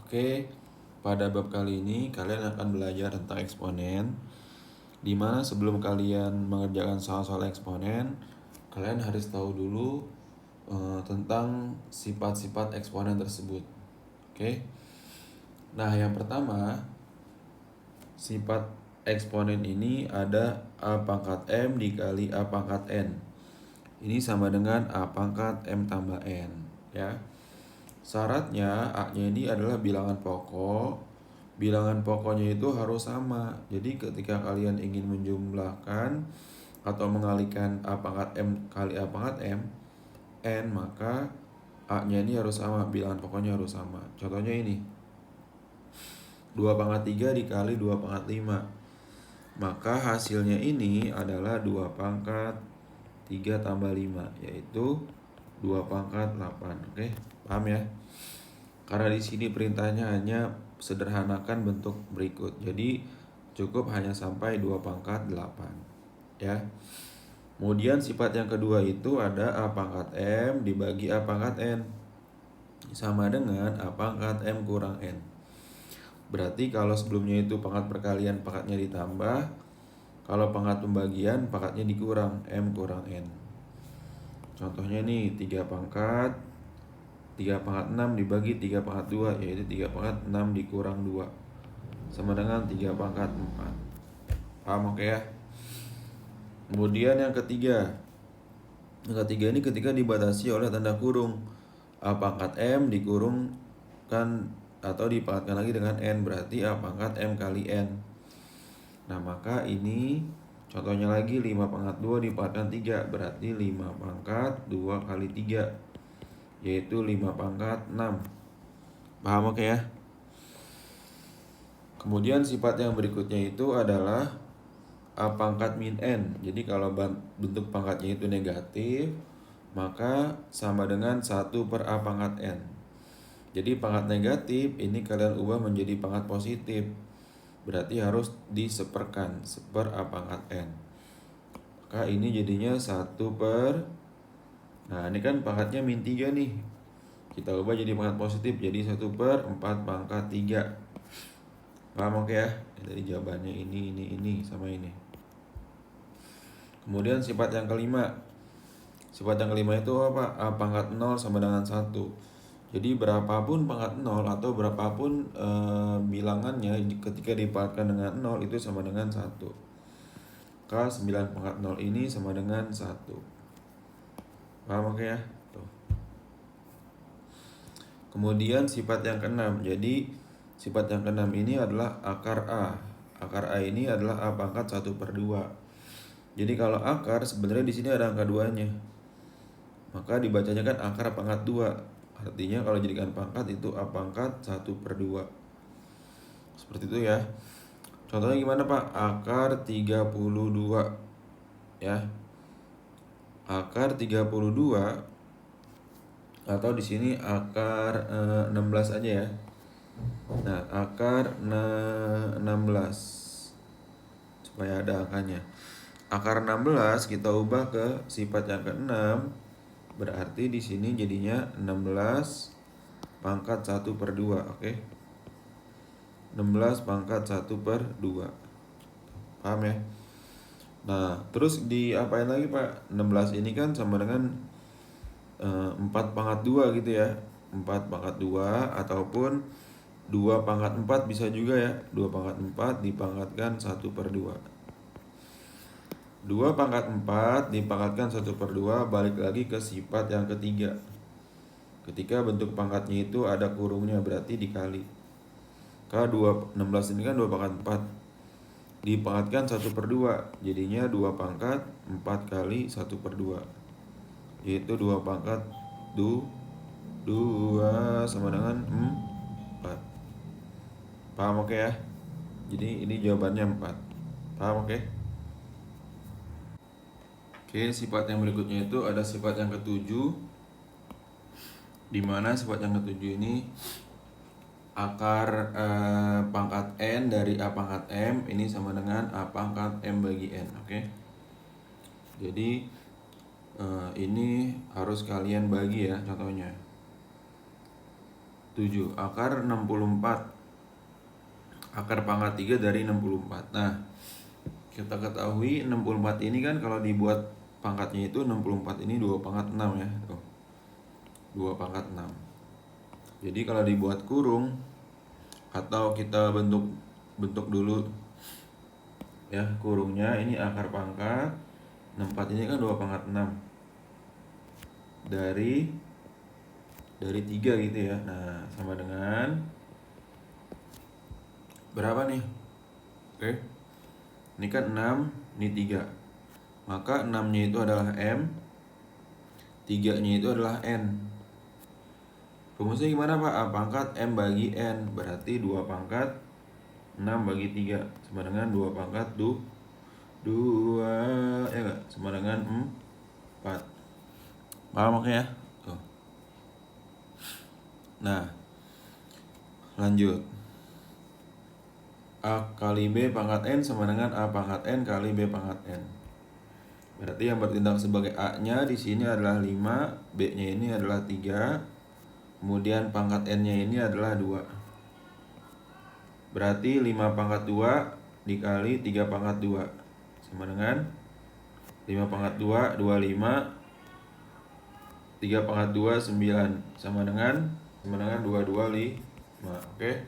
Oke, pada bab kali ini kalian akan belajar tentang eksponen, di mana sebelum kalian mengerjakan soal-soal eksponen, kalian harus tahu dulu tentang sifat-sifat eksponen tersebut. Oke. Nah, yang pertama, sifat eksponen ini ada A pangkat M dikali A pangkat N. Ini sama dengan A pangkat M tambah N, ya. Syaratnya A-nya ini adalah bilangan pokok. Bilangan pokoknya itu harus sama. Jadi ketika kalian ingin menjumlahkan atau mengalihkan A pangkat M kali A pangkat M N, maka A-nya ini harus sama, bilangan pokoknya harus sama. Contohnya ini 2 pangkat 3 dikali 2 pangkat 5, maka hasilnya ini adalah 2 pangkat 3 tambah 5, yaitu 2 pangkat 8. Oke, paham ya? Karena di sini perintahnya hanya sederhanakan bentuk berikut. Jadi cukup hanya sampai 2 pangkat 8, ya. Kemudian sifat yang kedua itu ada A pangkat M dibagi A pangkat N, sama dengan A pangkat M kurang N. Berarti kalau sebelumnya itu pangkat perkalian pangkatnya ditambah, kalau pangkat pembagian pangkatnya dikurang, M kurang N. Contohnya nih 3 pangkat 6 dibagi 3 pangkat 2, yaitu 3 pangkat 6 dikurang 2, sama dengan 3 pangkat 4. Paham oke ya? Kemudian yang ketiga ini ketika dibatasi oleh tanda kurung. A pangkat M dikurungkan atau dipangkatkan lagi dengan N, berarti A pangkat M kali N. Nah, maka ini contohnya lagi 5 pangkat 2 dipangkatkan 3, berarti 5 pangkat 2 kali 3, yaitu 5 pangkat 6. Paham oke ya? Kemudian sifat yang berikutnya itu adalah A pangkat min N. Jadi kalau bentuk pangkatnya itu negatif, maka sama dengan 1 per A pangkat N. Jadi pangkat negatif ini kalian ubah menjadi pangkat positif, berarti harus diseperkan, seper A pangkat N. Maka ini jadinya 1 per, nah ini kan pangkatnya min 3 nih, kita ubah jadi pangkat positif, jadi 1 per 4 pangkat 3. Paham oke ya? Dari jawabannya ini sama ini. Kemudian sifat yang kelima. Sifat yang kelima itu apa? A pangkat 0 sama dengan 1. Jadi berapapun pangkat 0 atau berapapun bilangannya ketika dipangkatkan dengan 0 itu sama dengan 1. Maka 9 pangkat 0 ini sama dengan 1. Paham oke ya? Tuh. Kemudian sifat yang keenam. Jadi sifat yang keenam ini adalah akar A. Akar A ini adalah A pangkat 1 per 2. Jadi kalau akar sebenarnya di sini ada angka 2-nya. Maka dibacanya kan akar pangkat 2. Artinya kalau jadikan pangkat itu A pangkat 1 per 2. Seperti itu ya. Contohnya gimana Pak? Akar 32. Ya. Akar 32 atau di sini akar 16 aja ya. Nah, akar 16 supaya ada angkanya. Akar 16 kita ubah ke sifat yang ke-6, berarti di sini jadinya 16 pangkat 1 per 2, oke? 16 pangkat 1 per 2. Paham ya? Nah, terus diapain lagi Pak? 16 ini kan sama dengan 4 pangkat 2 gitu ya. 4 pangkat 2 ataupun 2 pangkat 4 bisa juga ya. 2 pangkat 4 dipangkatkan 1 per 2. 2 pangkat 4 dipangkatkan 1 per 2, balik lagi ke sifat yang ketiga. Ketika bentuk pangkatnya itu ada kurungnya, berarti dikali. Karena 16 ini kan 2 pangkat 4 dipangkatkan 1 per 2, jadinya 2 pangkat 4 kali 1 per 2, yaitu 2 pangkat 2 sama dengan 4. Paham oke ya? Jadi ini jawabannya 4. Paham oke? Oke, sifat yang berikutnya itu ada sifat yang ketujuh, di mana sifat yang ketujuh ini akar pangkat N dari A pangkat M ini sama dengan A pangkat M bagi N, oke? Jadi ini harus kalian bagi ya contohnya. 7. Akar 64. Akar pangkat 3 dari 64. Nah, kita ketahui 64 ini kan kalau dibuat pangkatnya itu 64 ini 2 pangkat 6 ya. Tuh. 2 pangkat 6. Jadi kalau dibuat kurung atau kita bentuk dulu ya kurungnya, ini akar pangkat 64 ini kan 2 pangkat 6 dari 3 gitu ya. Nah, sama dengan berapa nih? Oke. Ini kan 6, ini 3. Maka 6-nya itu adalah M, 3-nya itu adalah N. Rumusnya gimana Pak? A pangkat M bagi N. Berarti 2 pangkat 6 bagi 3 sama dengan 2 pangkat 2 ya enggak? Sama dengan 4. Paham makanya? Tuh. Nah, lanjut. A kali B pangkat N sama dengan A pangkat N kali B pangkat N. Berarti yang bertindak sebagai A-nya di sini adalah 5, B-nya ini adalah 3, kemudian pangkat N-nya ini adalah 2. Berarti 5 pangkat 2 dikali 3 pangkat 2 sama dengan 5 pangkat 2, 25, 3 pangkat 2, 9 sama dengan 225. Oke?